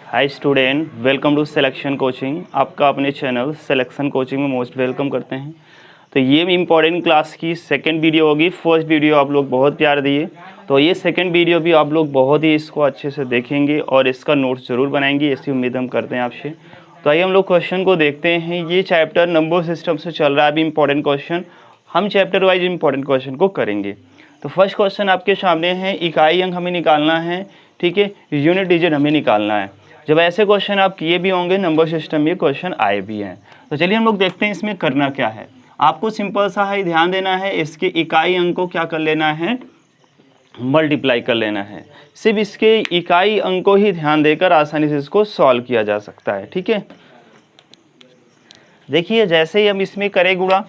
Hi student, welcome to selection coaching. आपका अपने channel selection coaching में मोस्ट वेलकम करते हैं। तो ये इम्पॉर्टेंट क्लास की सेकंड वीडियो होगी। फर्स्ट वीडियो आप लोग बहुत प्यार दिए, तो ये सेकंड वीडियो भी आप लोग बहुत ही इसको अच्छे से देखेंगे और इसका नोट्स ज़रूर बनाएंगे, ऐसी उम्मीद हम करते हैं आपसे। तो आइए हम लोग क्वेश्चन को देखते हैं। ये चैप्टर नंबर सिस्टम से चल रहा है अभी इम्पॉर्टेंट क्वेश्चन, हम चैप्टर वाइज इम्पॉर्टेंट क्वेश्चन को करेंगे। तो फर्स्ट क्वेश्चन आपके सामने है, इकाई अंक हमें निकालना है, ठीक है, यूनिट डिजिट हमें निकालना है। जब ऐसे क्वेश्चन आप किए भी होंगे नंबर सिस्टम में क्वेश्चन आए भी हैं। तो चलिए हम लोग देखते हैं इसमें करना क्या है। आपको सिंपल सा है, ध्यान देना है, इसके इकाई अंक को क्या कर लेना है, मल्टीप्लाई कर लेना है। सिर्फ इसके इकाई अंक को ही ध्यान देकर आसानी से इसको सॉल्व किया जा सकता है, ठीक है। देखिए जैसे ही हम इसमें करें गुणा,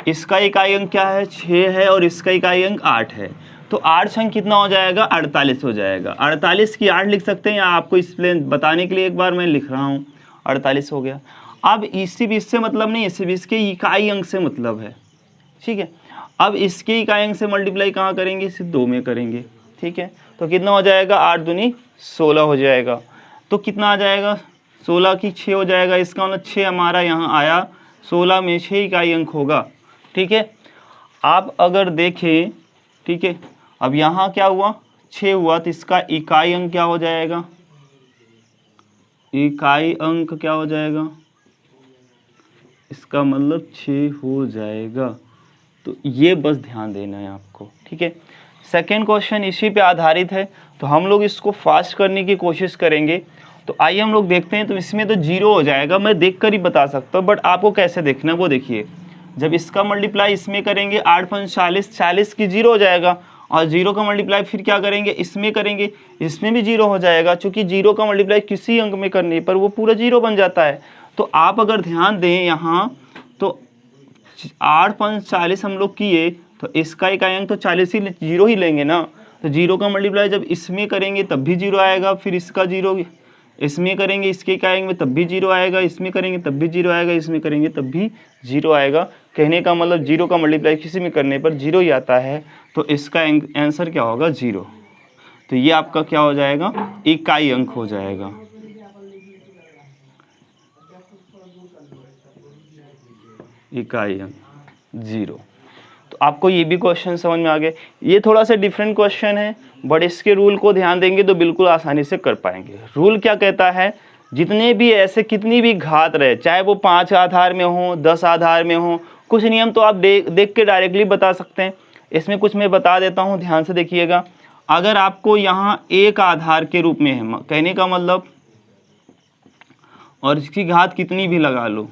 इसका इकाई अंक क्या है, 6 है और इसका इकाई अंक 8 है। तो 8 संग कितना हो जाएगा, 48 हो जाएगा। 48 की 8 लिख सकते हैं, या आपको इसलिए बताने के लिए एक बार मैं लिख रहा हूँ, 48 हो गया। अब सिर्फ इससे मतलब नहीं है, सिर्फ इसके इकाई अंक से मतलब है, ठीक है। अब इसके इकाई अंक से मल्टीप्लाई कहाँ करेंगे, सिर्फ 2 में करेंगे, ठीक है। तो कितना हो जाएगा, 8 दूनी 16 हो जाएगा। तो कितना आ जाएगा, 16 की 6 हो जाएगा। इसका मतलब 6 हमारा यहाँ आया, 16 में 6 इकाई अंक होगा, ठीक है। आप अगर देखें, ठीक है, अब यहाँ क्या हुआ, 6 हुआ, तो इसका इकाई अंक क्या हो जाएगा, इकाई अंक क्या हो जाएगा, इसका मतलब 6 हो जाएगा। तो ये बस ध्यान देना है आपको, ठीक है। सेकेंड क्वेश्चन इसी पे आधारित है, तो हम लोग इसको फास्ट करने की कोशिश करेंगे। तो आइए हम लोग देखते हैं। तो इसमें तो 0 हो जाएगा, मैं देख कर ही बता सकता हूँ, बट आपको कैसे देखना है वो देखिए। जब इसका मल्टीप्लाई इसमें करेंगे, 8 पंच 40, 40 की 0 हो जाएगा, और 0 का मल्टीप्लाई फिर क्या करेंगे, इसमें करेंगे, इसमें भी 0 हो जाएगा, क्योंकि 0 का मल्टीप्लाई किसी अंक में करने पर वो पूरा 0 बन जाता है। तो आप अगर ध्यान दें यहाँ, तो 8 पंच 40 हम लोग किए, तो इसका इकाई अंक तो 40 ही 0 ही लेंगे ना। तो 0 का मल्टीप्लाई जब इसमें करेंगे तब भी 0 आएगा, फिर इसका 0 इसमें करेंगे, इसके इकाई अंक में तब भी 0 आएगा, इसमें करेंगे तब भी 0 आएगा, इसमें करेंगे तब भी 0 आएगा। कहने का मतलब 0 का मल्टीप्लाई किसी में करने पर 0 ही आता है। तो इसका आंसर क्या होगा, 0। तो ये आपका क्या हो जाएगा, इकाई अंक हो जाएगा। इकाई अंक 0। तो आपको ये भी क्वेश्चन समझ में आ गए। ये थोड़ा सा डिफरेंट क्वेश्चन है, बट इसके रूल को ध्यान देंगे तो बिल्कुल आसानी से कर पाएंगे। रूल क्या कहता है, जितने भी ऐसे कितनी भी घात रहे, चाहे वो 5 आधार में हो, 10 आधार में हो, कुछ नियम तो आप देख के डायरेक्टली बता सकते हैं। इसमें कुछ मैं बता देता हूँ, ध्यान से देखिएगा। अगर आपको यहाँ 1 आधार के रूप में है, कहने का मतलब, और इसकी घात कितनी भी लगा लो,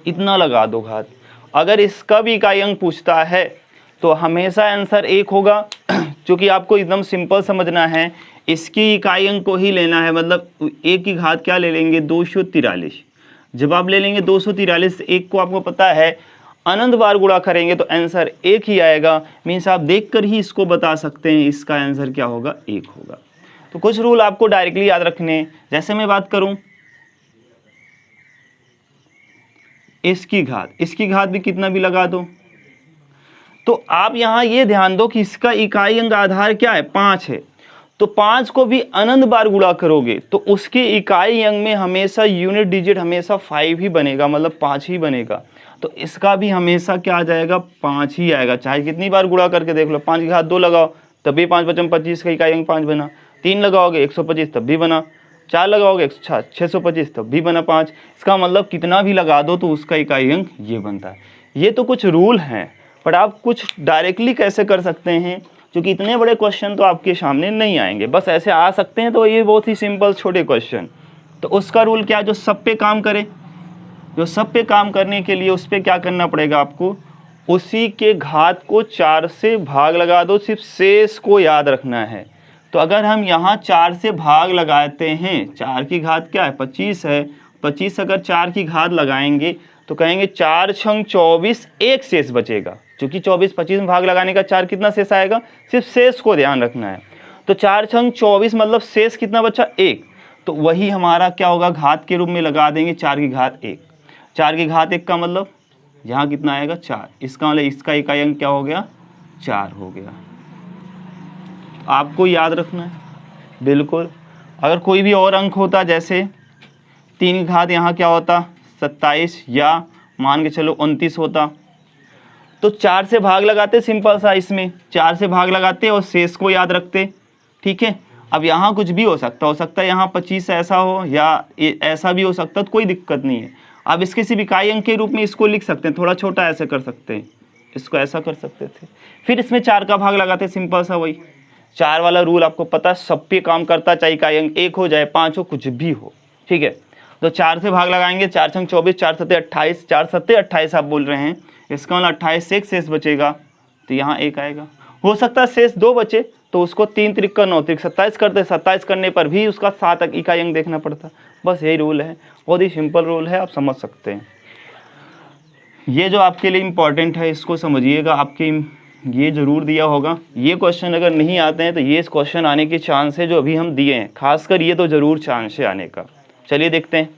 इतना लगा दो घात, अगर इसका भी इकाई अंक पूछता है तो हमेशा आंसर 1 होगा। क्योंकि आपको एकदम सिंपल समझना है, इसकी इकाई अंक को ही लेना है, मतलब 1 की घात क्या ले लेंगे, 243। जब आप ले लेंगे 243, 1 को आपको पता है अनंत बार गुणा करेंगे तो आंसर 1 ही आएगा। मीन्स आप देखकर ही इसको बता सकते हैं इसका आंसर क्या होगा, 1 होगा। तो कुछ रूल आपको डायरेक्टली याद रखने, जैसे मैं बात करूं, इसकी घात भी कितना भी लगा दो। तो आप यहाँ ये ध्यान दो कि इसका इकाई अंक आधार क्या है, 5 है। तो 5 को भी अनंत बार गुणा करोगे तो उसके इकाई अंक में हमेशा यूनिट डिजिट हमेशा 5 ही बनेगा, मतलब 5 ही बनेगा। तो इसका भी हमेशा क्या आ जाएगा, 5 ही आएगा, चाहे कितनी बार गुणा करके देख लो। 5 की घात 2 लगाओ तभी 5 बचम 25 का इकाई अंक 5 बना, 3 लगाओगे 125 तब भी बना, 4 लगाओगे 625 तब भी बना 5। इसका मतलब कितना भी लगा दो तो उसका इकाई अंक ये बनता है। ये तो कुछ रूल हैं, बट आप कुछ डायरेक्टली कैसे कर सकते हैं, क्योंकि इतने बड़े क्वेश्चन तो आपके सामने नहीं आएंगे, बस ऐसे आ सकते हैं। तो ये बहुत ही सिंपल छोटे क्वेश्चन, तो उसका रूल क्या है, जो सब पे काम करे, जो सब पे काम करने के लिए उस पर क्या करना पड़ेगा आपको, उसी के घात को 4 से भाग लगा दो, सिर्फ शेष को याद रखना है। तो अगर हम यहाँ 4 से भाग लगाते हैं, 4 की घात क्या है, 25 है, 25 अगर 4 की घात लगाएंगे तो कहेंगे 4 छंग 24, 1 शेष बचेगा। क्योंकि 24 25 में भाग लगाने का 4 कितना शेष आएगा, सिर्फ शेष को ध्यान रखना है। तो 4 छंग 24 मतलब शेष कितना बचा, 1। तो वही हमारा क्या होगा, घात के रूप में लगा देंगे 4 की घात 1। 4 की घात 1 का मतलब यहाँ कितना आएगा, 4। इसका मतलब इसका इकाई अंक क्या हो गया, 4 हो गया। आपको याद रखना है बिल्कुल। अगर कोई भी और अंक होता, जैसे 3 की घात यहाँ क्या होता 27 या मान के चलो 29 होता, तो 4 से भाग लगाते, सिंपल सा, इसमें 4 से भाग लगाते और शेष को याद रखते। ठीक है, अब यहाँ कुछ भी हो सकता है यहाँ 25 ऐसा हो या ऐसा भी हो सकता, तो कोई दिक्कत नहीं है। अब इसके सिर्फ इकाई अंक के रूप में इसको लिख सकते हैं, थोड़ा छोटा ऐसे कर सकते हैं, इसको ऐसा कर सकते थे, फिर इसमें 4 का भाग लगाते, सिंपल सा वही 4 वाला रूल आपको पता है, सब पे काम करता, चाहे इकाई अंक 1 हो जाए 5 हो कुछ भी हो। ठीक है, तो 4 से भाग लगाएंगे, 4 छंग 24, 4 सत्ते 28, 4 सत्ते 28 आप बोल रहे हैं, इसका मतलब 28 से एक शेष बचेगा, तो यहाँ 1 आएगा। हो सकता है शेष 2 बचे, तो उसको 3 त्रिक 9 त्रिक 27 करते, 27 करने पर भी उसका 7 इकाई अंक देखना पड़ता। बस यही रूल है, बहुत ही सिंपल रूल है, आप समझ सकते हैं। ये जो आपके लिए इम्पॉर्टेंट है इसको समझिएगा, आपके ये ज़रूर दिया होगा। ये क्वेश्चन अगर नहीं आते हैं तो ये इस क्वेश्चन आने की चांस है जो अभी हम दिए हैं, खासकर ये तो ज़रूर चांस है आने का। चलिए देखते हैं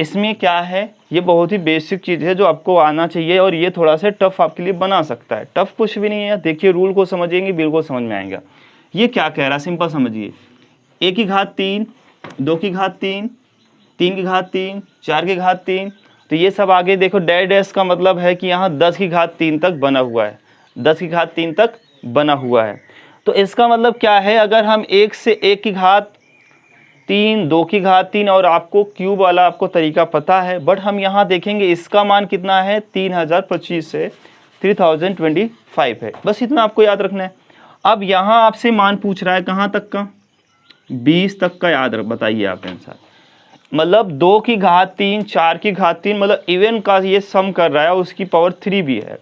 इसमें क्या है। ये बहुत ही बेसिक चीज़ है जो आपको आना चाहिए, और ये थोड़ा सा टफ आपके लिए बना सकता है। टफ कुछ भी नहीं है, देखिए रूल को समझेंगे बिल्कुल समझ में आएगा। ये क्या कह रहा है, सिंपल समझिए, 1 की घात 3, 2 की घात 3, 3 की घात 3, 4 की घात 3, तो ये सब आगे देखो डैश डैश का मतलब है कि यहाँ 10 की घात 3 तक बना हुआ है, 10 की घात 3 तक बना हुआ है। तो इसका मतलब क्या है, अगर हम 1 से 1 की घात 3, 2 की घात 3, और आपको क्यूब वाला आपको तरीका पता है, बट हम यहाँ देखेंगे इसका मान कितना है 3025 से 3025 है, बस इतना आपको याद रखना है। अब यहाँ आपसे मान पूछ रहा है कहाँ तक का, 20 तक का, याद रख, बताइए आप आंसर। मतलब 2 की घात 3, 4 की घात 3, मतलब इवन का ये सम कर रहा है, उसकी पावर 3 भी है।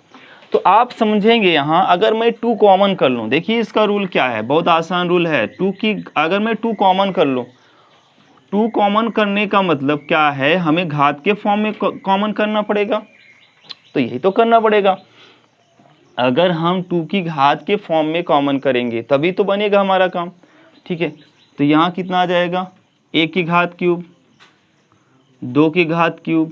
तो आप समझेंगे यहाँ, अगर मैं 2 कॉमन कर लूँ, देखिए इसका रूल क्या है, बहुत आसान रूल है। 2 की अगर मैं 2 कॉमन कर लूँ, 2 कॉमन करने का मतलब क्या है, हमें घात के फॉर्म में कॉमन करना पड़ेगा, तो यही तो करना पड़ेगा। अगर हम 2 की घात के फॉर्म में कॉमन करेंगे तभी तो बनेगा हमारा काम। ठीक है, तो यहाँ कितना आ जाएगा, 1 की घात क्यूब, 2 की घात क्यूब,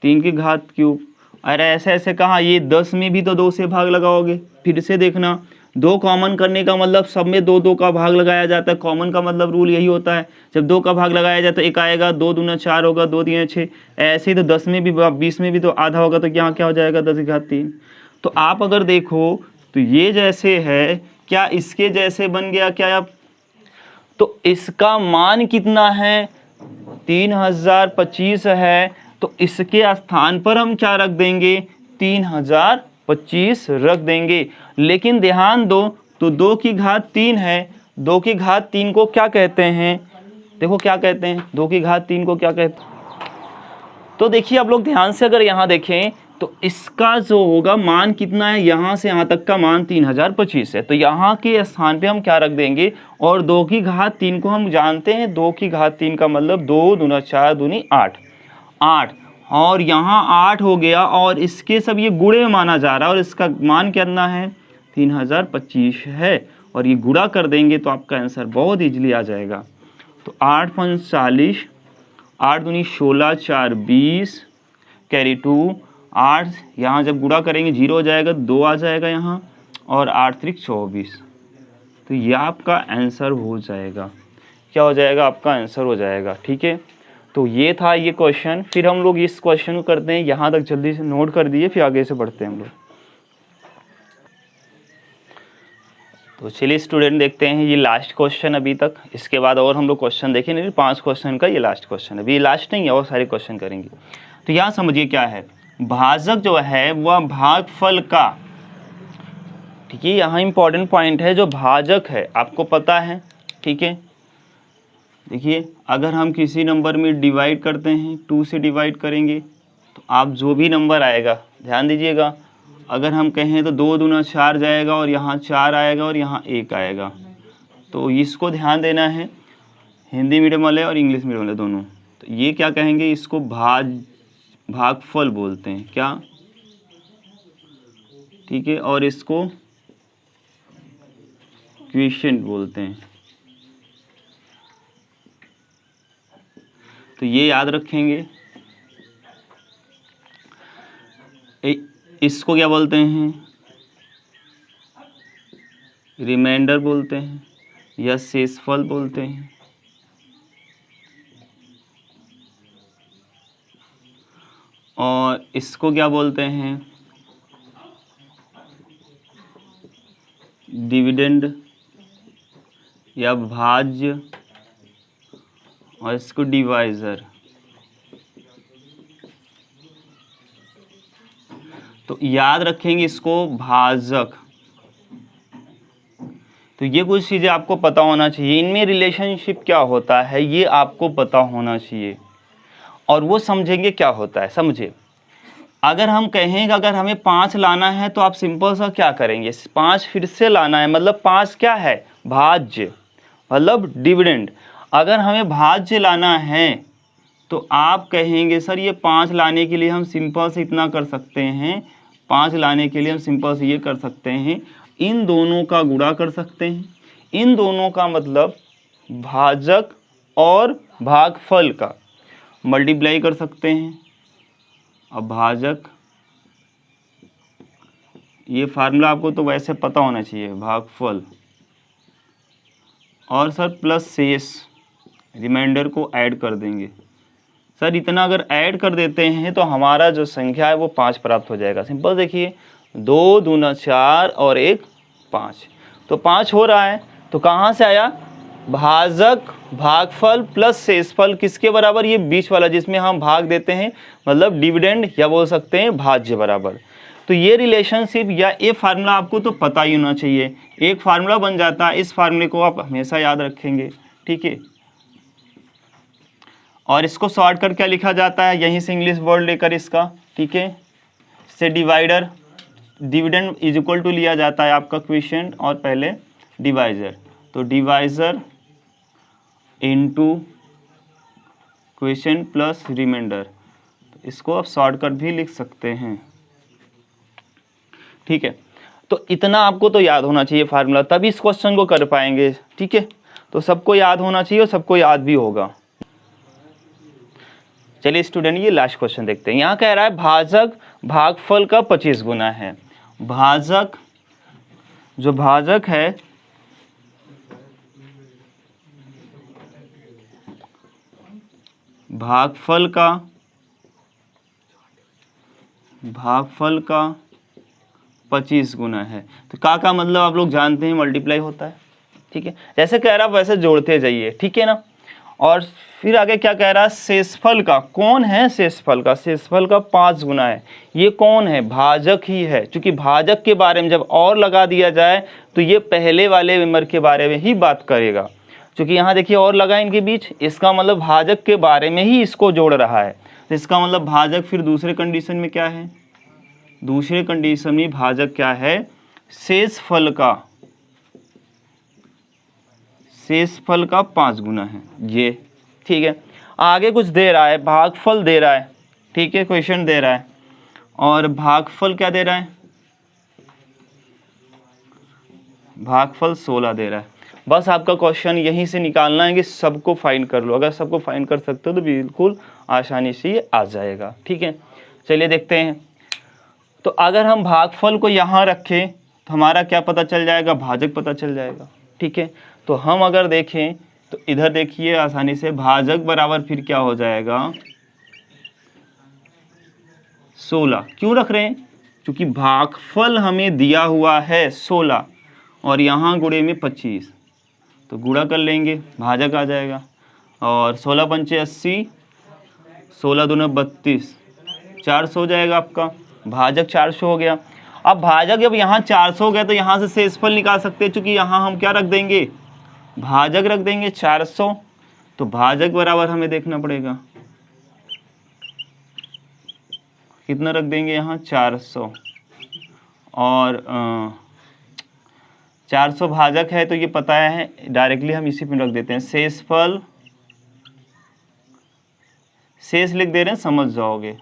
3 की घात क्यूब। अरे ऐसे ऐसे कहाँ, ये 10 में भी तो 2 से भाग लगाओगे, फिर से देखना, 2 कॉमन करने का मतलब सब में 2 2 का भाग लगाया जाता है, कॉमन का मतलब रूल यही होता है, जब 2 का भाग लगाया जाता है 1 आएगा, 2 दूना 4 होगा, 2 तीन 6, ऐसे ही तो 10 में भी 20 में भी तो आधा होगा, तो यहाँ क्या हो जाएगा 10 की घात 3। तो आप अगर देखो तो ये जैसे है, क्या इसके जैसे बन गया क्या आप, तो इसका मान कितना है 3025 है, तो इसके स्थान पर हम क्या रख देंगे 3025 रख देंगे। लेकिन ध्यान दो, तो 2 की घात 3 है, 2 की घात 3 को क्या कहते हैं, देखो क्या कहते हैं, 2 की घात 3 को क्या कहते हैं, तो देखिए आप लोग ध्यान से अगर यहाँ देखें तो इसका जो होगा मान कितना है, यहाँ से यहाँ तक का मान 3025 है, तो यहाँ के स्थान पे हम क्या रख देंगे, और 2 की घात 3 को हम जानते हैं, 2 की घात 3 का मतलब 2 दूना 4 दूनी 8, 8, और यहाँ 8 हो गया, और इसके सब ये गुणे में माना जा रहा है, और इसका मान कितना है 3025 है, और ये गुणा कर देंगे तो आपका आंसर बहुत ईजिली आ जाएगा। तो 8 5 40, 8 दूनी 16, 4 20, कैरी 2, 8, यहाँ जब गुणा करेंगे 0 हो जाएगा, 2 आ जाएगा यहाँ, और 8 त्रिक 24, तो ये आपका आंसर हो जाएगा, क्या हो जाएगा, आपका आंसर हो जाएगा। ठीक है, तो ये था ये क्वेश्चन। फिर हम लोग इस क्वेश्चन को करते हैं, यहाँ तक जल्दी से नोट कर दिए, फिर आगे से बढ़ते हैं हम लोग। तो चलिए स्टूडेंट देखते हैं ये लास्ट क्वेश्चन अभी तक, इसके बाद और हम लोग क्वेश्चन देखें, नहीं 5 क्वेश्चन का ये लास्ट क्वेश्चन है, अभी लास्ट नहीं है, और सारे क्वेश्चन करेंगे। तो यहाँ समझिए क्या है, भाजक जो है वह भागफल का, ठीक है, यहाँ इंपॉर्टेंट पॉइंट है, जो भाजक है आपको पता है। ठीक है, देखिए अगर हम किसी नंबर में डिवाइड करते हैं, 2 से डिवाइड करेंगे, तो आप जो भी नंबर आएगा, ध्यान दीजिएगा, अगर हम कहें तो 2 दूना 4 जाएगा, और यहाँ 4 आएगा, और यहाँ 1 आएगा, तो इसको ध्यान देना है, हिंदी मीडियम वाले और इंग्लिश मीडियम वाले दोनों। तो ये क्या कहेंगे, इसको भागफल बोलते हैं, क्या, ठीक है, और इसको क्वोशिएंट बोलते हैं। तो ये याद रखेंगे। इसको क्या बोलते हैं, रिमाइंडर बोलते हैं, या शेषफल बोलते हैं। और इसको क्या बोलते हैं, डिविडेंड या भाज्य, और इसको डिवाइजर। तो याद रखेंगे इसको भाजक। तो ये कुछ चीज़ें आपको पता होना चाहिए, इनमें रिलेशनशिप क्या होता है ये आपको पता होना चाहिए, और वो समझेंगे क्या होता है। समझे, अगर हम कहें कि अगर हमें 5 लाना है तो आप सिंपल सा क्या करेंगे, 5 फिर से लाना है, मतलब 5 क्या है, भाज्य, मतलब डिविडेंड। अगर हमें भाज्य लाना है तो आप कहेंगे सर ये 5 लाने के लिए हम सिंपल से इतना कर सकते हैं, 5 लाने के लिए हम सिंपल से ये कर सकते हैं, इन दोनों का गुणा कर सकते हैं, इन दोनों का मतलब भाजक और भागफल का मल्टीप्लाई कर सकते हैं। अब भाजक, ये फार्मूला आपको तो वैसे पता होना चाहिए, भागफल और सर प्लस शेष, रिमाइंडर को ऐड कर देंगे। सर इतना अगर ऐड कर देते हैं तो हमारा जो संख्या है वो 5 प्राप्त हो जाएगा। सिंपल देखिए, 2 दूना 4 और 1 5, तो 5 हो रहा है। तो कहाँ से आया, भाजक भागफल प्लस शेषफल किसके बराबर, ये बीच वाला जिसमें हम भाग देते हैं, मतलब डिविडेंड या बोल सकते हैं भाज्य बराबर। तो ये रिलेशनशिप या ये फार्मूला आपको तो पता ही होना चाहिए। एक फार्मूला बन जाता है, इस फार्मूले को आप हमेशा याद रखेंगे, ठीक है। और इसको शॉर्ट कर क्या लिखा जाता है, यहीं से इंग्लिश वर्ड लेकर इसका, ठीक है, से divider, dividend is equal to लिया जाता है आपका क्वेश्चन और पहले डिवाइजर, तो divisor into question plus remainder, इसको आप शॉर्टकट भी लिख सकते हैं, ठीक है। तो इतना आपको तो याद होना चाहिए फार्मूला, तभी इस क्वेश्चन को कर पाएंगे, ठीक है। तो सबको याद होना चाहिए और सबको याद भी होगा। चलिए स्टूडेंट, ये लास्ट क्वेश्चन देखते हैं। यहाँ कह रहा है भाजक भागफल का 25 गुना है। भाजक, जो भाजक है भागफल का 25 गुना है। तो का मतलब आप लोग जानते हैं, मल्टीप्लाई होता है, ठीक है। जैसे कह रहा है वैसे जोड़ते जाइए, ठीक है ना। और फिर आगे क्या कह रहा है, शेषफल का, कौन है शेषफल का, शेषफल का 5 गुना है। ये कौन है, भाजक ही है, क्योंकि भाजक के बारे में जब और लगा दिया जाए तो ये पहले वाले मेंबर के बारे में ही बात करेगा, क्योंकि यहाँ देखिए और लगा इनके बीच, इसका मतलब भाजक के बारे में ही इसको जोड़ रहा है। तो इसका मतलब भाजक फिर दूसरे कंडीशन में क्या है, दूसरे कंडीशन में भाजक क्या है, शेषफल का 5 गुना है ये, ठीक है। आगे कुछ दे रहा है, भागफल दे रहा है, ठीक है, क्वेश्चन दे रहा है, और भागफल क्या दे रहा है, भागफल 16 दे रहा है। बस आपका क्वेश्चन यहीं से निकालना है कि सबको फाइंड कर लो। अगर सबको फाइंड कर सकते हो तो बिल्कुल आसानी से ये आ जाएगा, ठीक है। चलिए देखते हैं। तो अगर हम भागफल को यहाँ रखें तो हमारा क्या पता चल जाएगा, भाजक पता चल जाएगा, ठीक है। तो हम अगर देखें तो इधर देखिए आसानी से, भाजक बराबर फिर क्या हो जाएगा, 16। क्यों रख रहे हैं, क्योंकि भागफल हमें दिया हुआ है 16 और यहाँ गुणे में 25, तो गुणा कर लेंगे, भाजक आ जाएगा। और 16 पंचे 80, 16 दूना 32, 400 हो जाएगा आपका, भाजक 400 हो गया। अब भाजक जब यहाँ 400 हो गया तो यहाँ से शेषफल निकाल सकते हैं, क्योंकि यहाँ हम क्या रख देंगे, भाजक रख देंगे 400। तो भाजक बराबर हमें देखना पड़ेगा कितना रख देंगे, यहाँ 400, और 400 भाजक है तो ये पता है, डायरेक्टली हम इसी पे रख देते हैं, शेषफल, शेष लिख दे रहे हैं, समझ जाओगे।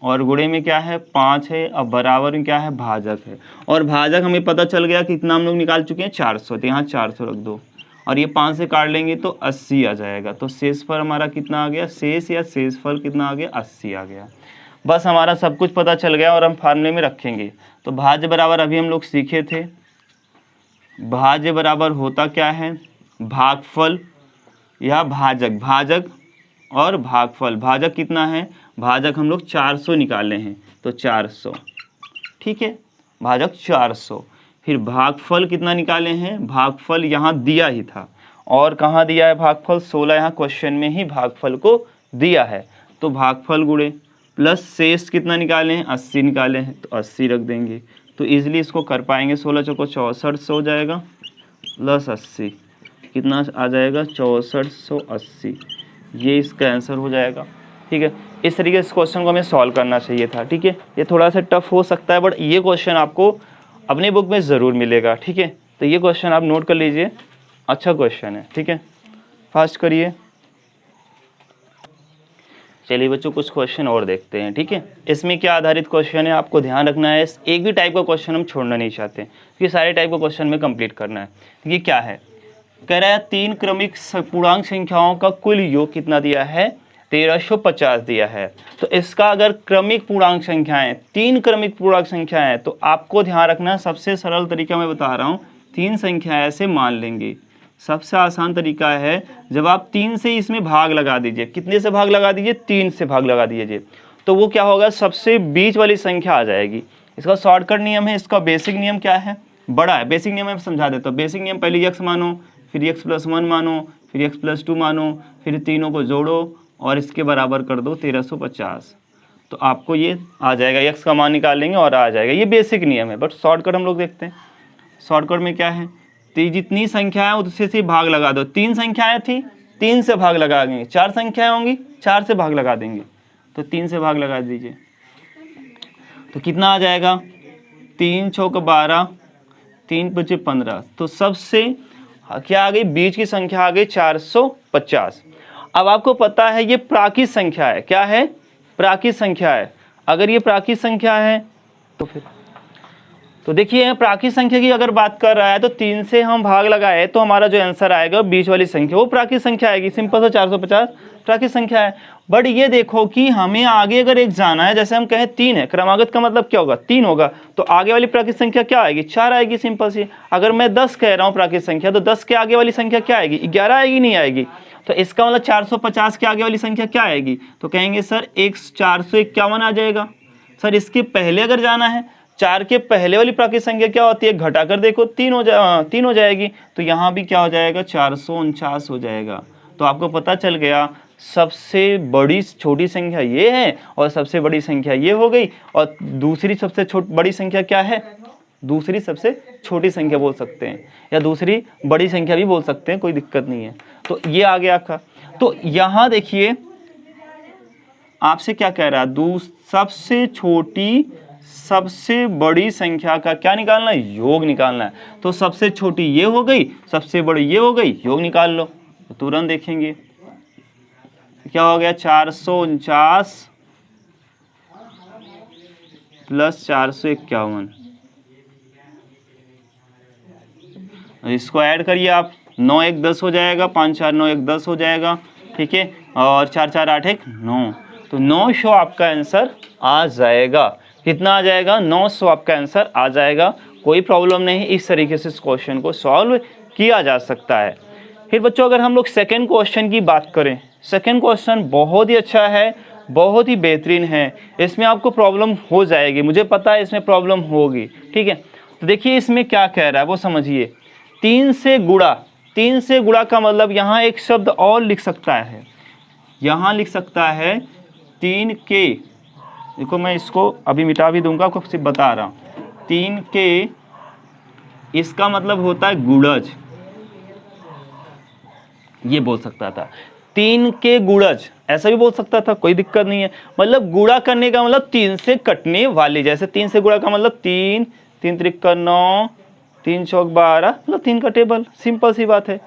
और गुणे में क्या है, 5 है, अब बराबर में क्या है, भाजक है। और भाजक हमें पता चल गया कितना हम लोग निकाल चुके हैं, 400, तो यहाँ 400 रख दो, और ये 5 से काट लेंगे तो 80 आ जाएगा। तो शेषफल हमारा कितना आ गया, शेष या शेषफल कितना आ गया, 80 आ गया। बस हमारा सब कुछ पता चल गया और हम फार्मूले में रखेंगे। तो भाज्य बराबर अभी हम लोग सीखे थे, भाज्य बराबर होता क्या है, भागफल या भाजक, भाजक और भागफल, भाजक कितना है, भाजक हम लोग 400 निकाले हैं तो 400, ठीक है, भाजक 400। फिर भागफल कितना निकाले हैं, भागफल यहाँ दिया ही था, और कहाँ दिया है भागफल, 16 यहाँ क्वेश्चन में ही भागफल को दिया है, तो भागफल गुणे प्लस शेष कितना निकाले हैं, 80 निकाले हैं तो 80 रख देंगे, तो इजीली इसको कर पाएंगे। 16 चौको 64 हो जाएगा प्लस 80 कितना आ जाएगा 6480, ये इसका आंसर हो जाएगा। ठीक है, इस तरीके से क्वेश्चन को हमें सॉल्व करना चाहिए था। ठीक है, ये थोड़ा सा टफ हो सकता है बट ये क्वेश्चन आपको अपने बुक में ज़रूर मिलेगा। ठीक है, तो ये क्वेश्चन आप नोट कर लीजिए, अच्छा क्वेश्चन है। ठीक है, फास्ट करिए। चलिए बच्चों कुछ क्वेश्चन और देखते हैं। ठीक है, इसमें क्या आधारित क्वेश्चन है आपको ध्यान रखना है, एक भी टाइप का क्वेश्चन हम छोड़ना नहीं चाहते क्योंकि सारे टाइप का क्वेश्चन में कंप्लीट करना है। ये क्या है, कह रहा है 3 क्रमिक पूर्णांक संख्याओं का कुल योग कितना दिया है, 1350 दिया है। तो इसका अगर क्रमिक पूर्णांक संख्याएं, 3 क्रमिक पूर्णांक संख्याएं, तो आपको ध्यान रखना सबसे सरल तरीका मैं बता रहा हूँ, 3 संख्याएं ऐसे मान लेंगे। सबसे आसान तरीका है जब आप 3 से इसमें भाग लगा दीजिए, कितने से भाग लगा दीजिए, 3 से भाग लगा दीजिए, तो वो क्या होगा, सबसे बीच वाली संख्या आ जाएगी। इसका शॉर्टकट नियम है, इसका बेसिक नियम क्या है, बड़ा है। बेसिक नियम मैं समझा देता हूँ। बेसिक नियम पहले x मानो, फिर x+1 मानो, फिर x+2 मानो, फिर तीनों को जोड़ो और इसके बराबर कर दो 1350, तो आपको ये आ जाएगा, x का मान निकालेंगे और आ जाएगा। ये बेसिक नियम है, बट शॉर्टकट हम लोग देखते हैं। शॉर्टकट में क्या है, तो जितनी संख्या है उससे से भाग लगा दो। 3 संख्याएं थी, 3 से भाग लगा देंगे। 4 संख्याएं होंगी, 4 से भाग लगा देंगे, तो 3 से भाग लगा दीजिए, तो कितना आ जाएगा, 3 चौक 12, 3 पचे 15, तो सबसे क्या आ गई, बीच की संख्या आ गई 450। अब आपको पता है ये प्राकृत संख्या है, क्या है, प्राकृत संख्या है। अगर ये प्राकृत संख्या है तो फिर तो देखिए प्राकृत संख्या की अगर बात कर रहा है तो 3 से हम भाग लगाए तो हमारा जो आंसर आएगा बीच वाली संख्या वो प्राकृत संख्या आएगी। सिंपल सा 450 प्राकृत संख्या है। बट ये देखो कि हमें आगे अगर एक जाना है, जैसे हम कहें 3 है, क्रमागत का मतलब क्या होगा, 3 होगा, तो आगे वाली प्राकृत संख्या क्या आएगी, 4 आएगी। सिंपल सी। अगर मैं 10 कह रहा हूँ प्राकृत संख्या, तो 10 के आगे वाली संख्या क्या आएगी, 11 आएगी, नहीं आएगी। तो इसका मतलब 450 के आगे वाली संख्या क्या आएगी, तो कहेंगे सर 451 आ जाएगा। सर इसके पहले अगर जाना है, 4 के पहले वाली प्राकृत संख्या क्या होती है, घटाकर देखो 3 हो जाएगी, तो यहाँ भी क्या हो जाएगा, 449 हो जाएगा। तो आपको पता चल गया सबसे बड़ी छोटी संख्या ये है और सबसे बड़ी संख्या ये हो गई, और दूसरी सबसे बड़ी संख्या क्या है, दूसरी सबसे छोटी संख्या बोल सकते हैं, या दूसरी बड़ी संख्या भी बोल सकते हैं, कोई दिक्कत नहीं है। तो ये आ गया आपका। तो यहाँ देखिए आपसे क्या कह रहा है, सबसे छोटी सबसे बड़ी संख्या का क्या निकालना है, योग निकालना है। तो सबसे छोटी ये हो गई, सबसे बड़ी ये हो गई, योग निकाल लो, तो तुरंत देखेंगे क्या हो गया, 449 प्लस 451, इसको ऐड करिए आप, 9 1 10 हो जाएगा, 5 4 9 1 10 हो जाएगा। ठीक है, और 4 4 8 1 9, तो 900 आपका आंसर आ जाएगा। कितना आ जाएगा, 900 आपका आंसर आ जाएगा। कोई प्रॉब्लम नहीं, इस तरीके से इस क्वेश्चन को सॉल्व किया जा सकता है। फिर बच्चों अगर हम लोग सेकंड क्वेश्चन की बात करें, सेकंड क्वेश्चन बहुत ही अच्छा है, बहुत ही बेहतरीन है। इसमें आपको प्रॉब्लम हो जाएगी, मुझे पता है इसमें प्रॉब्लम होगी। ठीक है, तो देखिए इसमें क्या कह रहा है वो समझिए। 3 से गुणा, 3 से गुणा का मतलब यहाँ एक शब्द और लिख सकता है, यहाँ लिख सकता है 3 के, देखो मैं इसको अभी मिटा भी दूंगा, आपको सिर्फ बता रहा हूँ, 3 के, इसका मतलब होता है गुणज, ये बोल सकता था 3 के गुणज, ऐसा भी बोल सकता था, कोई दिक्कत नहीं है। मतलब गुणा करने का मतलब 3 से कटने वाली, जैसे 3 से गुणा का मतलब 3 3 त्रिका 9 3 चौक 12, मतलब 3 का टेबल, सिंपल सी बात है।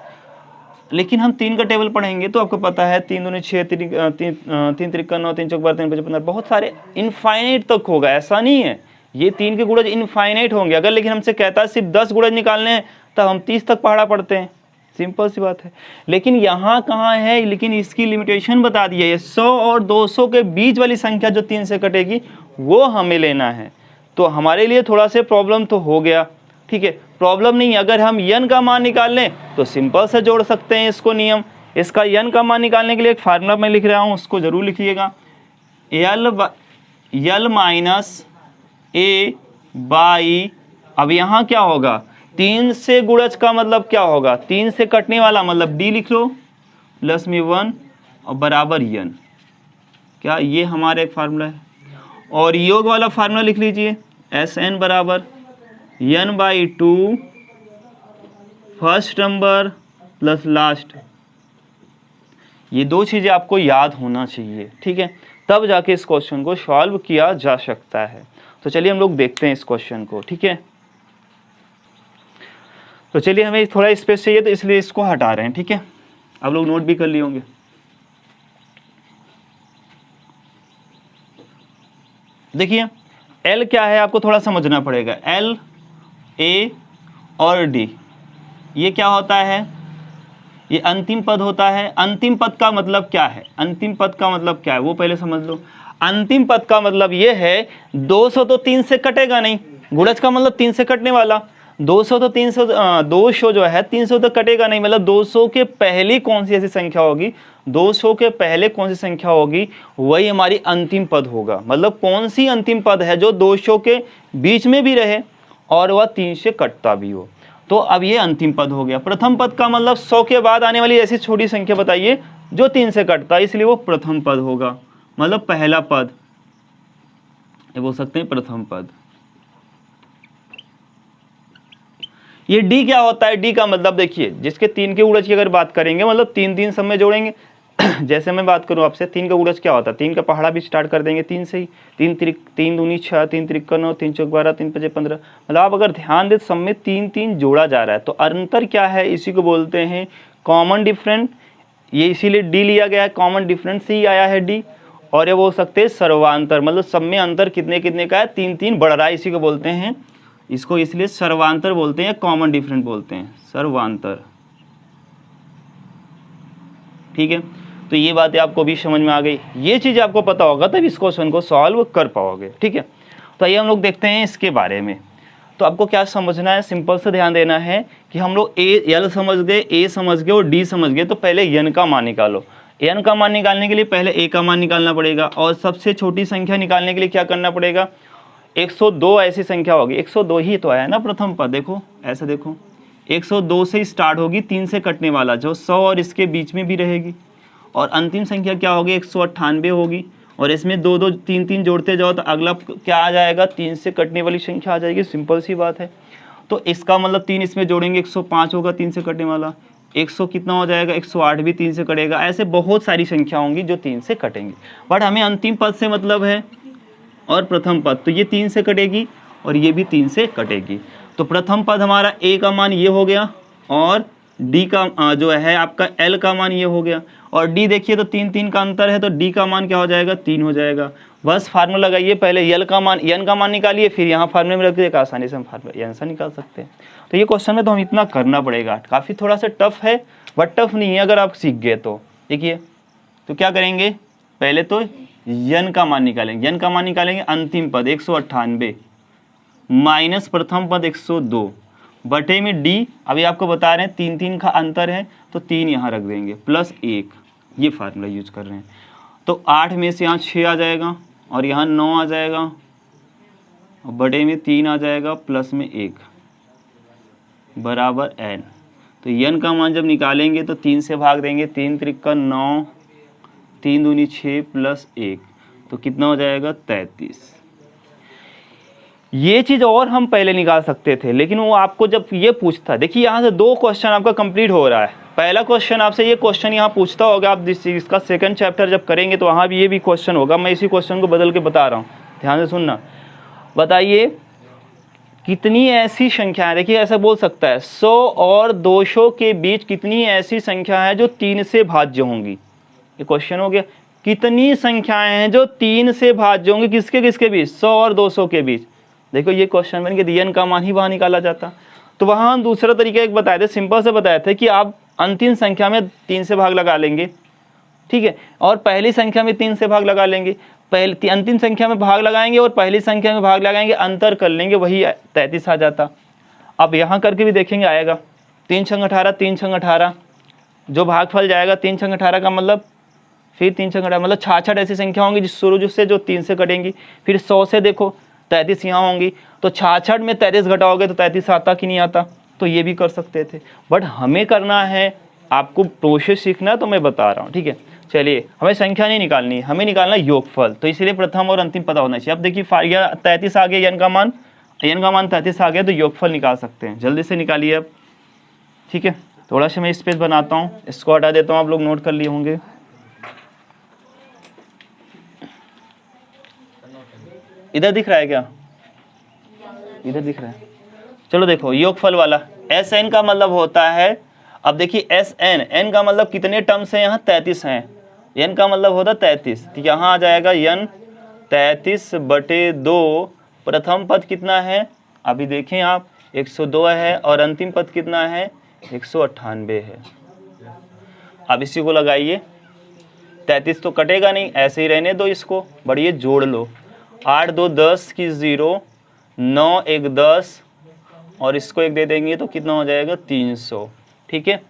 लेकिन हम 3 का टेबल पढ़ेंगे तो आपको पता है 3 दूनी 6 3 त्रिका 9 3 चौक 12 3 5 15, बहुत सारे इनफाइनाइट तक होगा, ऐसा नहीं है। ये 3 के गुणज इनफाइनाइट होंगे। अगर लेकिन हमसे कहता है सिर्फ 10 गुणज निकालने हैं तो हम 30 तक पढ़ा पढ़ते हैं, सिंपल सी बात है। लेकिन यहाँ कहाँ है, लेकिन इसकी लिमिटेशन बता दी है, 100 और 200 के बीच वाली संख्या जो 3 से कटेगी वो हमें लेना है। तो हमारे लिए थोड़ा से प्रॉब्लम तो हो गया। ठीक है, प्रॉब्लम नहीं, अगर हम n का मान निकाल लें तो सिंपल से जोड़ सकते हैं इसको नियम। इसका n का मान निकालने के लिए एक फार्मूला मैं लिख रहा हूँ, उसको जरूर लिखिएगा। l माइनस a बाई, अब यहाँ क्या होगा, 3 से गुणज का मतलब क्या होगा, 3 से कटने वाला मतलब d लिख लो प्लस में 1 और बराबर n। क्या ये हमारा एक फार्मूला है। और योग वाला फार्मूला लिख लीजिए, Sn बराबर n/2 first number plus last. ये दो चीज़ें आपको याद होना चाहिए, ठीक है, तब जाके इस क्वेश्चन को सॉल्व किया जा सकता है। तो चलिए हम लोग देखते हैं इस क्वेश्चन को, ठीक है। तो चलिए हमें थोड़ा स्पेस चाहिए तो इसलिए इसको हटा रहे हैं, ठीक है। आप लोग नोट भी कर लिए होंगे। देखिए L क्या है आपको थोड़ा समझना पड़ेगा। L, A और D ये क्या होता है, ये अंतिम पद होता है। अंतिम पद का मतलब क्या है, अंतिम पद का मतलब क्या है वो पहले समझ लो। अंतिम पद का मतलब ये है 200 तो 3 से कटेगा नहीं, गुणज का मतलब 3 से कटने वाला, 200 तो 300 200 जो है 300 तो कटेगा नहीं, मतलब 200 के पहली कौन सी ऐसी संख्या होगी, 200 के पहले कौन सी संख्या होगी वही हमारी अंतिम पद होगा। मतलब कौन सी अंतिम पद है जो 200 के बीच में भी रहे और वह 3 से कटता भी हो, तो अब ये अंतिम पद हो गया। प्रथम पद का मतलब 100 के बाद आने वाली ऐसी छोटी संख्या बताइए जो 3 से कटता है, इसलिए वो प्रथम पद होगा, मतलब पहला पद, ये बोल सकते हैं प्रथम पद। ये डी क्या होता है, डी का मतलब देखिए जिसके 3 के गुणज की अगर बात करेंगे मतलब 3 सब में जोड़ेंगे जैसे मैं बात करूं आपसे 3 का गुणज क्या होता है, 3 का पहाड़ा भी स्टार्ट कर देंगे 3 से ही, 3 दूनी 6, 3 त्रिक 9, 3 चौक 12, 3 पचे 15, मतलब आप अगर ध्यान दें सब में 3 जोड़ा जा रहा है। तो अंतर क्या है, इसी को बोलते हैं कॉमन डिफरेंट, ये इसीलिए डी लिया गया है, कॉमन डिफरेंस से ही आया है डी। और ये बोल सकते हैं सर्वांतर, मतलब सब में अंतर कितने कितने का है, 3 बढ़ रहा है, इसी को बोलते हैं, इसको इसलिए सर्वांतर बोलते हैं, कॉमन डिफरेंट बोलते हैं, सर्वांतर, ठीक है। तो ये बातें आपको भी समझ में आ गई, ये चीज़ आपको पता होगा तब इस क्वेश्चन को सॉल्व कर पाओगे, ठीक है। तो आइए हम लोग देखते हैं इसके बारे में। तो आपको क्या समझना है, सिंपल से ध्यान देना है कि हम लोग एल समझ गए, ए समझ गए और डी समझ गए, तो पहले एन का मान निकालो। एन का मान निकालने के लिए पहले ए का मान निकालना पड़ेगा, और सबसे छोटी संख्या निकालने के लिए क्या करना पड़ेगा, 102 ऐसी संख्या होगी, 102 ही तो आया ना प्रथम पद, देखो ऐसे देखो 102 से स्टार्ट होगी, 3 से कटने वाला जो 100 और इसके बीच में भी रहेगी, और अंतिम संख्या क्या होगी 198 होगी, और इसमें 2 3 जोड़ते जाओ तो अगला क्या आ जाएगा, 3 से कटने वाली संख्या आ जाएगी, सिंपल सी बात है। तो इसका मतलब 3 इसमें जोड़ेंगे 105 होगा 3 से कटने वाला, 100 कितना हो जाएगा 108 भी 3 से कटेगा, ऐसे बहुत सारी संख्या होंगी जो 3 से कटेंगी, बट हमें अंतिम पद से मतलब है और प्रथम पद, तो ये 3 से कटेगी और ये भी 3 से कटेगी। तो प्रथम पद हमारा ए का मान ये हो गया, और डी का जो है आपका एल का मान ये हो गया, और डी देखिए तो 3 का अंतर है, तो डी का मान क्या हो जाएगा 3 हो जाएगा। बस फार्मूला लगाइए, पहले एल का मान एन का मान निकालिए, फिर यहाँ फार्मूले में रख दिए, आसानी से हम फार्मूला आंसर निकाल सकते हैं। तो ये क्वेश्चन में तो हम इतना करना पड़ेगा, काफ़ी थोड़ा सा टफ है बट टफ नहीं है अगर आप सीख गए तो। देखिए तो क्या करेंगे, पहले तो एन का मान निकालेंगे, एन का मान निकालेंगे, अंतिम पद 198 माइनस प्रथम पद 102 बटे में डी, अभी आपको बता रहे हैं 3 का अंतर है तो 3 यहाँ रख देंगे प्लस 1, ये फार्मूला यूज कर रहे हैं। तो 8 में से यहाँ 6 आ जाएगा और यहाँ 9 आ जाएगा, और बटे में 3 आ जाएगा प्लस में 1 बराबर n। तो n का मान जब निकालेंगे तो 3 से भाग देंगे, 3 त्रिक 9, 3 दूनी 6 प्लस 1, तो कितना हो जाएगा 33। ये चीज़ और हम पहले निकाल सकते थे, लेकिन वो आपको जब ये पूछता, देखिए यहाँ से 2 क्वेश्चन आपका कंप्लीट हो रहा है। पहला क्वेश्चन आपसे ये क्वेश्चन यहाँ पूछता होगा, आप इसका सेकंड चैप्टर जब करेंगे तो वहाँ भी ये भी क्वेश्चन होगा, मैं इसी क्वेश्चन को बदल के बता रहा हूँ, ध्यान से सुनना। बताइए कितनी ऐसी संख्या है, देखिए ऐसा बोल सकता है 100 और 200 के बीच कितनी ऐसी संख्या है जो 3 से भाज्य होंगी। ये क्वेश्चन हो गया, कितनी संख्याएं हैं जो 3 से भाज्य होंगी, किसके किसके बीच, 100 और 200 के बीच। देखो ये क्वेश्चन बन गया, एन का मान ही वहाँ निकाला जाता। तो वहाँ हम दूसरा तरीका एक बताए थे, सिंपल से बताए थे कि आप अंतिम संख्या में 3 से भाग लगा लेंगे, ठीक है, और पहली संख्या में 3 से भाग लगा लेंगे, पहले अंतिम संख्या में भाग लगाएंगे और पहली संख्या में भाग लगाएंगे, अंतर कर लेंगे, वही 33 आ जाता। अब यहाँ करके भी देखेंगे आएगा, 3 छंग 18, 3 छंग 18, जो भागफल जाएगा 3 छंग 18 का मतलब फिर 3 छंग 18 मतलब 66 ऐसी संख्या होंगी जिस शुरू से जो 3 से कटेंगी। फिर 100 से देखो 33 यहाँ होंगी, तो 66 में 33 घटाओगे तो 33 आता कि नहीं आता, तो ये भी कर सकते थे। बट हमें करना है, आपको प्रोसेस सीखना है तो मैं बता रहा हूँ, ठीक है। चलिए, हमें संख्या नहीं निकालनी, हमें निकालना योगफल, तो इसीलिए प्रथम और अंतिम पता होना चाहिए। अब देखिए 33 आ गया, n का मान 33 आ गया, तो योगफल निकाल सकते हैं। जल्दी से निकालिए अब, ठीक है। थोड़ा सा मैं स्पेस बनाता हूँ, इसको हटा देता हूँ, आप लोग नोट कर लिए होंगे। इधर दिख रहा है क्या? इधर दिख रहा है। चलो देखो, योगफल वाला Sn का मतलब होता है, अब देखिए Sn, n का मतलब कितने टर्म्स हैं यहाँ, 33 हैं, n का मतलब होता है 33, तो यहाँ आ जाएगा n 33/2। प्रथम पद कितना है अभी देखें आप, 102 है, और अंतिम पद कितना है, 198 है। अब इसी को लगाइए, 33 तो कटेगा नहीं, ऐसे ही रहने दो इसको, बढ़िए जोड़ लो, 8 2 10 की 0, 9 1 10, और इसको 1 दे देंगे तो कितना हो जाएगा, 300, ठीक है।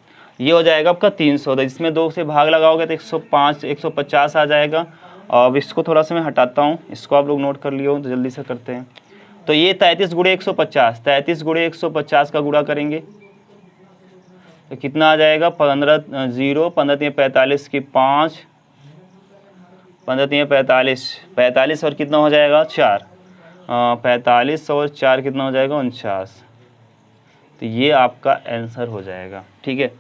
ये हो जाएगा आपका 300, तो इसमें 2 से भाग लगाओगे तो 105 150 आ जाएगा। अब इसको थोड़ा सा मैं हटाता हूँ, इसको आप लोग नोट कर लिए हो तो जल्दी से करते हैं। तो ये 33 गुणे 150, 33 गुणे 150 का गुणा करेंगे तो कितना आ जाएगा, 15 0 15 3 45 की 5, 15 3 45, 45 और कितना हो जाएगा 4, 45 और 4 कितना हो जाएगा 49, तो ये आपका आंसर हो जाएगा, ठीक है।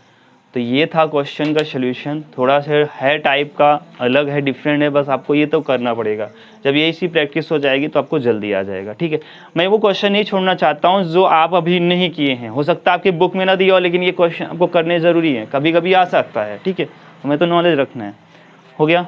तो ये था क्वेश्चन का सलूशन, थोड़ा सा है टाइप का, अलग है, डिफरेंट है, बस आपको ये तो करना पड़ेगा। जब ये इसी प्रैक्टिस हो जाएगी तो आपको जल्दी आ जाएगा, ठीक है। मैं वो क्वेश्चन नहीं छोड़ना चाहता हूँ जो आप अभी नहीं किए हैं, हो सकता है आपकी बुक में ना दिया हो, लेकिन ये क्वेश्चन आपको करने ज़रूरी है, कभी कभी आ सकता है, ठीक है। हमें तो नॉलेज रखना है। हो गया,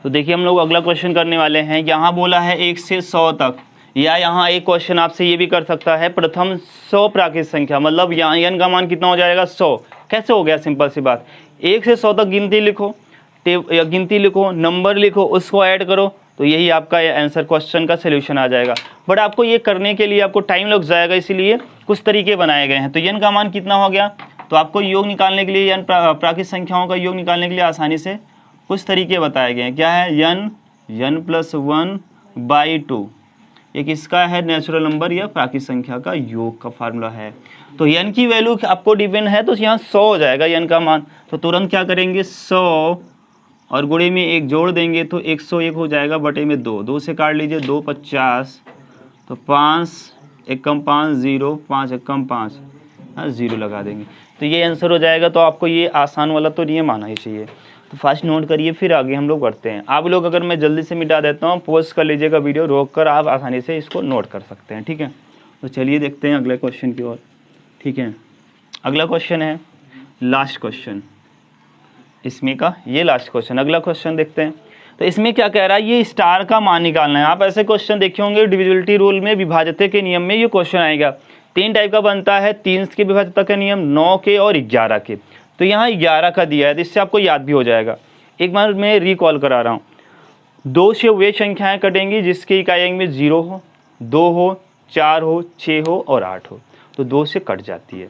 तो देखिए हम लोग अगला क्वेश्चन करने वाले हैं। यहाँ बोला है 1 से 100 तक, या यहाँ एक क्वेश्चन आपसे ये भी कर सकता है, प्रथम 100 प्राकृत संख्या, मतलब यहाँ n का मान कितना हो जाएगा 100। कैसे हो गया, सिंपल सी बात, 1 से 100 तक गिनती लिखो, गिनती लिखो, नंबर लिखो, उसको ऐड करो, तो यही आपका आंसर क्वेश्चन का सोल्यूशन आ जाएगा। बट आपको ये करने के लिए आपको टाइम लग जाएगा, इसीलिए कुछ तरीके बनाए गए हैं। तो n का मान कितना हो गया, तो आपको योग निकालने के लिए, n प्राकृत संख्याओं का योग निकालने के लिए आसानी से कुछ तरीके बताए गए हैं। क्या है, n +1/2, एक इसका है नेचुरल नंबर या प्राकृत संख्या का योग का फार्मूला है। तो n की वैल्यू आपको डिपेंड है, तो यहाँ 100 हो जाएगा n का मान, तो तुरंत क्या करेंगे, 100 और गुणे में 1 जोड़ देंगे तो 101 हो जाएगा बटे में 2, 2 से काट लीजिए, 2 50, तो 5 एकम 5 0, 5 एकम 5, 0 लगा देंगे, तो ये आंसर हो जाएगा। तो आपको ये आसान वाला तो नहीं माना ही चाहिए, तो फास्ट नोट करिए, फिर आगे हम लोग बढ़ते हैं। आप लोग अगर मैं जल्दी से मिटा देता हूँ, पॉज कर लीजिएगा वीडियो, रोक कर आप आसानी से इसको नोट कर सकते हैं, ठीक है। तो चलिए देखते हैं अगले क्वेश्चन की ओर, ठीक है। अगला क्वेश्चन है लास्ट क्वेश्चन इसमें का, ये लास्ट क्वेश्चन। अगला क्वेश्चन देखते हैं, तो इसमें क्या कह रहा है, ये स्टार का मान निकालना है। आप ऐसे क्वेश्चन देखे होंगे डिविजिबिलिटी रूल में, विभाज्यता के नियम में ये क्वेश्चन आएगा। 3 टाइप का बनता है, 3 के विभाज्यता का नियम, 9 के और 11 के। तो यहाँ 11 का दिया है, तो इससे आपको याद भी हो जाएगा। एक बार मैं रिकॉल करा रहा हूँ, 2 से वे संख्याएं कटेंगी जिसके इकाई अंक में 0 हो, 2 हो, 4 हो, 6 हो और 8 हो, तो 2 से कट जाती है।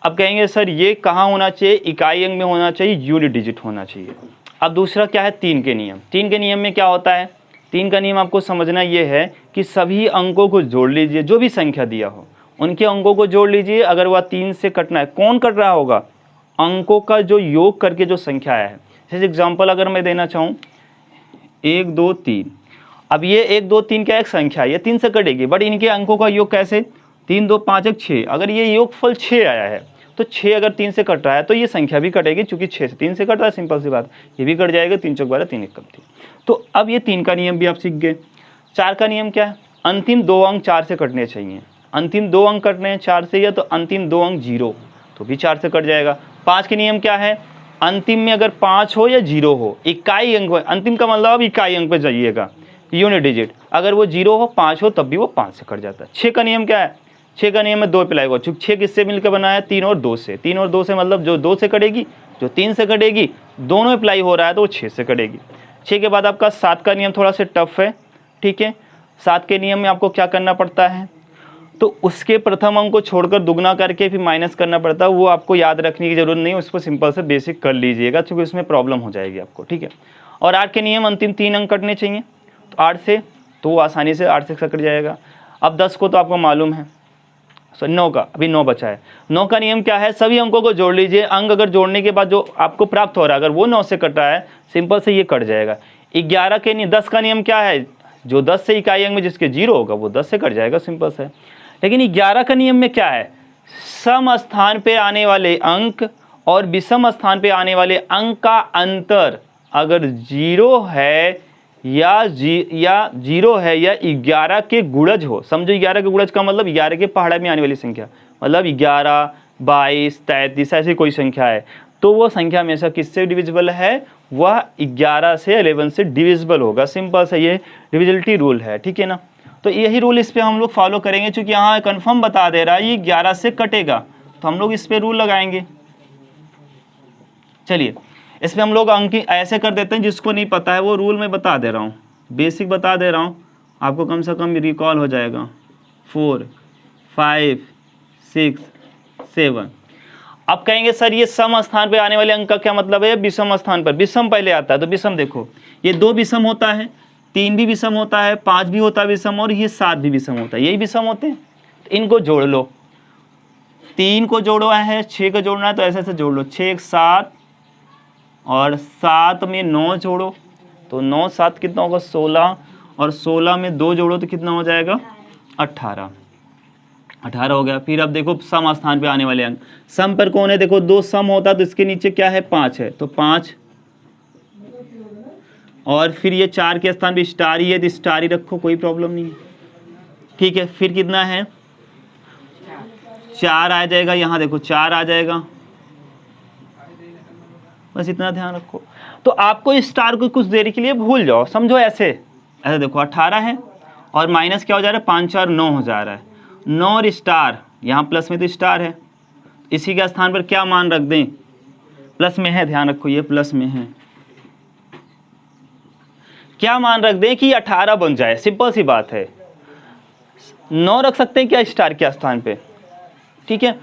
अब कहेंगे सर ये कहाँ होना चाहिए, इकाई अंक में होना चाहिए, यूनिट डिजिट होना चाहिए। अब दूसरा क्या है, 3 के नियम। 3 के नियम में क्या होता है, 3 का नियम आपको समझना ये है कि सभी अंकों को जोड़ लीजिए, जो भी संख्या दिया हो उनके अंकों को जोड़ लीजिए। अगर वह 3 से कटना है, कौन कट रहा होगा, अंकों का जो योग करके जो संख्या है। जैसे एग्जाम्पल अगर मैं देना चाहूँ, 1 2 3, अब ये 1 2 3 क्या एक संख्या है, ये 3 से कटेगी, बट इनके अंकों का योग कैसे, 3 2 5 1 6। अगर ये योगफल 6 आया है, तो 6 अगर 3 से कट रहा है तो ये संख्या भी कटेगी, चूंकि 6 से 3 से कट रहा है, सिंपल सी बात, ये भी कट जाएगा, 3 चौक 12 3 1 कम 3। तो अब ये 3 का नियम भी आप सीख गए। 4 का नियम क्या है, अंतिम 2 अंक 4 से कटने चाहिए। अंतिम 2 अंक कटने हैं 4 से, या तो अंतिम 2 अंक 0 तो भी 4 से कट जाएगा। 5 के नियम क्या है, अंतिम में अगर 5 हो या 0 हो, इकाई अंक, अंतिम का मतलब अब इकाई अंक पे जाइएगा, यूनिट डिजिट, अगर वो 0 हो 5 हो तब भी वो 5 से कट जाता है। 6 का नियम क्या है, 6 का नियम में 2 अप्लाई होगा, चूंकि 6 किससे मिलकर बना है, 3 और 2 से। 3 और 2 से मतलब जो 2 से कटेगी, जो 3 से कटेगी, दोनों अप्लाई हो रहा है तो वो 6 से कटेगी। 6 के बाद आपका 7 का नियम थोड़ा सा टफ है, ठीक है। 7 के नियम में आपको क्या करना पड़ता है, तो उसके प्रथम अंक को छोड़कर दुगना करके फिर माइनस करना पड़ता है, वो आपको याद रखने की जरूरत नहीं है, उसको सिंपल से बेसिक कर लीजिएगा क्योंकि उसमें प्रॉब्लम हो जाएगी आपको, ठीक है। और 8 के नियम अंतिम 3 अंक कटने चाहिए, तो 8 से तो आसानी से 8 से कट जाएगा। अब 10 को तो आपको मालूम है, 9 का अभी 9 बचा है। 9 का नियम क्या है, सभी अंकों को जोड़ लीजिए, अंक अगर जोड़ने के बाद जो आपको प्राप्त हो रहा है अगर वो 9 से कट रहा है, सिंपल से ये कट जाएगा। 11 के नियम 10 का नियम क्या है, जो 10 से इकाई अंक में जिसके 0 होगा वो 10 से कट जाएगा, सिंपल से। लेकिन 11 का नियम में क्या है, सम स्थान पे आने वाले अंक और विषम स्थान पे आने वाले अंक का अंतर अगर 0 है या 0 है या 11 के गुणज हो, समझो 11 के गुणज का मतलब 11 के पहाड़े में आने वाली संख्या, मतलब 11, 22, 33 ऐसी कोई संख्या है, तो वो संख्या हमेशा किससे डिविजिबल है, वह 11 से 11 से डिविजिबल होगा, सिंपल से ये डिविजिबिलिटी रूल है, ठीक है ना। तो यही रूल इस पे हम लोग फॉलो करेंगे, चूंकि यहाँ कंफर्म बता दे रहा है ये 11 से कटेगा, तो हम लोग इस पे रूल लगाएंगे। चलिए इस पे हम लोग अंक ऐसे कर देते हैं, जिसको नहीं पता है वो रूल में बता दे रहा हूँ, बेसिक बता दे रहा हूँ, आपको कम से कम रिकॉल हो जाएगा। 4, 5, 6, 7। अब कहेंगे सर ये सम स्थान पे आने वाले अंक का क्या मतलब है, विषम स्थान पर, विषम पहले आता है, तो विषम देखो ये 2 विषम होता है, 3 भी विषम होता है, 5 भी होता है विषम, और ये 7 भी विषम होता है, यही विषम होते हैं। तो इनको जोड़ लो, 3 को जोड़ना है, 6 को जोड़ना है, तो ऐसे ऐसे जोड़ लो, 6 1 7 और 7 में 9 जोड़ो, तो 9 7 कितना होगा 16, और 16 में 2 जोड़ो तो कितना हो जाएगा 18 हो गया। फिर अब देखो सम स्थान पे आने वाले अंक, सम पर कौन है, देखो 2 सम होता तो इसके नीचे क्या है 5 है, तो 5, और फिर ये 4 के स्थान पे स्टार ही है तो स्टार ही रखो, कोई प्रॉब्लम नहीं है, ठीक है। फिर कितना है 4 आ जाएगा, यहाँ देखो 4 आ जाएगा, बस इतना ध्यान रखो। तो आपको इस स्टार को कुछ देर के लिए भूल जाओ, समझो ऐसे ऐसे देखो 18 है और माइनस क्या हो जा रहा है 5 4 9 हो जा रहा है, 9 और स्टार, यहाँ प्लस में तो स्टार है, इसी के स्थान पर क्या मान रख दें, प्लस में है, ध्यान रखो ये प्लस में है, क्या मान रख दें कि 18 बन जाए, सिंपल सी बात है। 9 रख सकते हैं क्या स्टार के स्थान पे, ठीक है।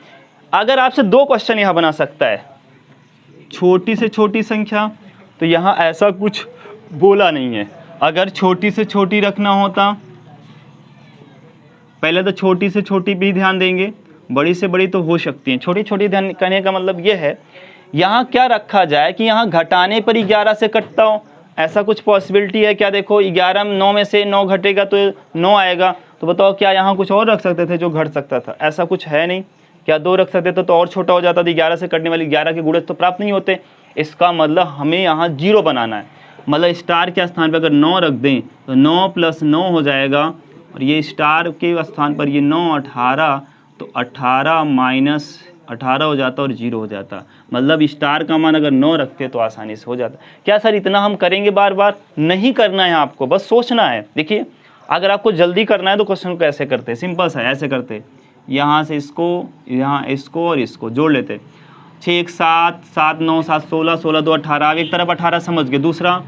अगर आपसे 2 क्वेश्चन यहाँ बना सकता है, छोटी से छोटी संख्या, तो यहाँ ऐसा कुछ बोला नहीं है, अगर छोटी से छोटी रखना होता, पहले तो छोटी से छोटी भी ध्यान देंगे, बड़ी से बड़ी तो हो सकती है, छोटी छोटी ध्यान करने का मतलब ये है यहाँ क्या रखा जाए कि यहाँ घटाने पर 11 से कटता हो, ऐसा कुछ पॉसिबिलिटी है क्या, देखो 11 9 में से 9 घटेगा तो 9 आएगा, तो बताओ क्या यहाँ कुछ और रख सकते थे जो घट सकता था, ऐसा कुछ है नहीं, क्या 2 रख सकते थे तो और छोटा हो जाता, तो 11 से कटने वाली 11 के गुणज तो प्राप्त नहीं होते, इसका मतलब हमें यहाँ 0 बनाना है, मतलब स्टार के स्थान पर अगर 9 रख दें तो 9 + 9 हो जाएगा, और ये स्टार के स्थान पर ये 9 18, तो 18 - 18 हो जाता और 0 हो जाता, मतलब स्टार का मान अगर 9 रखते तो आसानी से हो जाता। क्या सर इतना हम करेंगे बार बार, नहीं करना है आपको, बस सोचना है। देखिए अगर आपको जल्दी करना है तो क्वेश्चन को ऐसे करते, सिंपल सा ऐसे करते, यहाँ से इसको, यहाँ इसको और इसको जोड़ लेते, 6 1 7 7 9 7 16 16 2 18, अब एक तरफ 18 समझ गए, दूसरा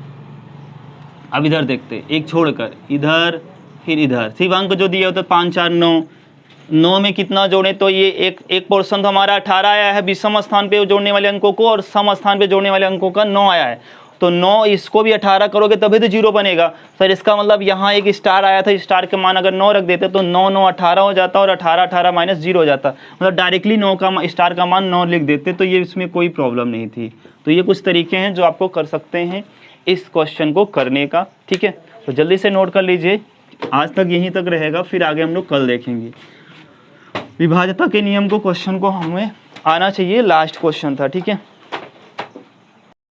अब इधर देखते, एक छोड़कर इधर फिर इधर, सिर्फ अंक जो दिए होते 5 4 9, 9 में कितना जोड़े, तो ये एक पोर्शन तो हमारा 18 आया है विषम स्थान पे जोड़ने वाले अंकों को, और सम स्थान पे जोड़ने वाले अंकों का 9 आया है, तो 9 इसको भी 18 करोगे तभी तो 0 बनेगा सर, इसका मतलब यहाँ एक स्टार आया था, स्टार के मान अगर 9 रख देते तो 9 9 18 हो जाता, और 18 18 - 0 हो जाता, मतलब डायरेक्टली 9 का स्टार का मान 9 लिख देते, तो ये इसमें कोई प्रॉब्लम नहीं थी। तो ये कुछ तरीके हैं जो आपको कर सकते हैं इस क्वेश्चन को करने का, ठीक है। तो जल्दी से नोट कर लीजिए, आज तक यहीं तक रहेगा, फिर आगे हम लोग कल देखेंगे। विभाज्यता के नियम को क्वेश्चन को हमें आना चाहिए, लास्ट क्वेश्चन था, ठीक है।